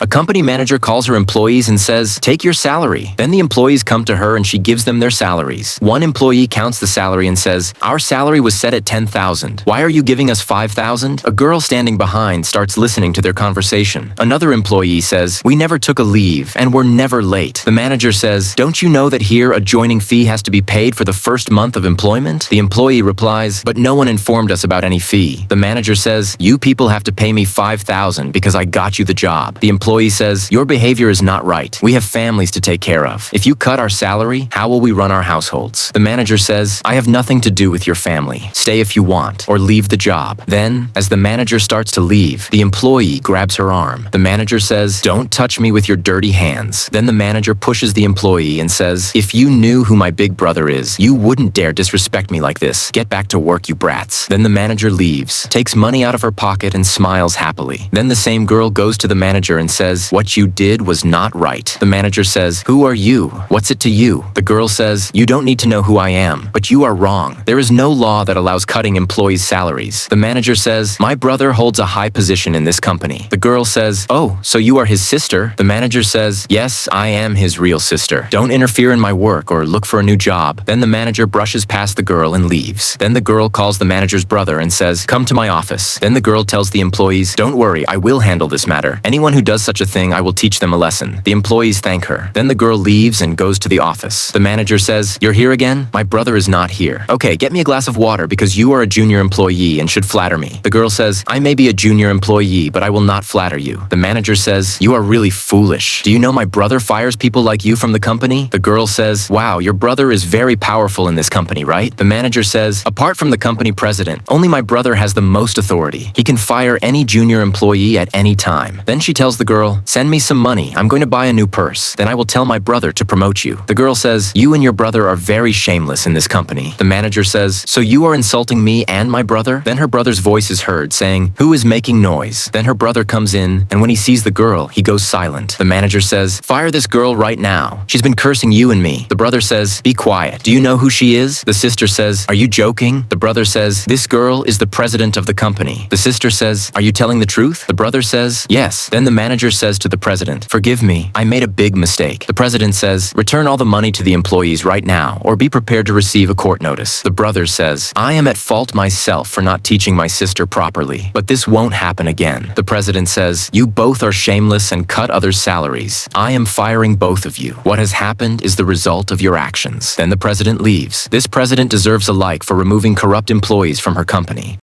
A company manager calls her employees and says, "Take your salary." Then the employees come to her and she gives them their salaries. One employee counts the salary and says, "Our salary was set at 10,000. Why are you giving us 5,000?" A girl standing behind starts listening to their conversation. Another employee says, "We never took a leave and we're never late." The manager says, "Don't you know that here a joining fee has to be paid for the first month of employment?" The employee replies, "But no one informed us about any fee." The manager says, "You people have to pay me 5,000 because I got you the job." The employee says, "Your behavior is not right. We have families to take care of. If you cut our salary, how will we run our households?" The manager says, "I have nothing to do with your family. Stay if you want, or leave the job." Then, as the manager starts to leave, the employee grabs her arm. The manager says, "Don't touch me with your dirty hands." Then the manager pushes the employee and says, "If you knew who my big brother is, you wouldn't dare disrespect me like this. Get back to work, you brats." Then the manager leaves, takes money out of her pocket and smiles happily. Then the same girl goes to the manager and says, "What you did was not right." The manager says, "Who are you? What's it to you?" The girl says, "You don't need to know who I am, but you are wrong. There is no law that allows cutting employees' salaries." The manager says, "My brother holds a high position in this company." The girl says, "Oh, so you are his sister?" The manager says, "Yes, I am his real sister. Don't interfere in my work or look for a new job." Then the manager brushes past the girl and leaves. Then the girl calls the manager's brother and says, "Come to my office." Then the girl tells the employees, "Don't worry, I will handle this matter. Anyone who does such a thing, I will teach them a lesson." The employees thank her. Then the girl leaves and goes to the office. The manager says, "You're here again? My brother is not here. Okay, get me a glass of water because you are a junior employee and should flatter me." The girl says, "I may be a junior employee, but I will not flatter you." The manager says, "You are really foolish. Do you know my brother fires people like you from the company?" The girl says, "Wow, your brother is very powerful in this company, right?" The manager says, "Apart from the company president, only my brother has the most authority. He can fire any junior employee at any time." Then she tells the girl, "Send me some money. I'm going to buy a new purse. Then I will tell my brother to promote you." The girl says, "You and your brother are very shameless in this company." The manager says, "So you are insulting me and my brother?" Then her brother's voice is heard saying, "Who is making noise?" Then her brother comes in, and when he sees the girl, he goes silent. The manager says, "Fire this girl right now. She's been cursing you and me." The brother says, "Be quiet. Do you know who she is?" The sister says, "Are you joking?" The brother says, "This girl is the president of the company." The sister says, "Are you telling the truth?" The brother says, "Yes." Then the manager says to the president, "Forgive me, I made a big mistake." The president says, "Return all the money to the employees right now, or be prepared to receive a court notice." The brother says, "I am at fault myself for not teaching my sister properly, but this won't happen again." The president says, "You both are shameless and cut others' salaries. I am firing both of you. What has happened is the result of your actions." Then the president leaves. This president deserves a like for removing corrupt employees from her company.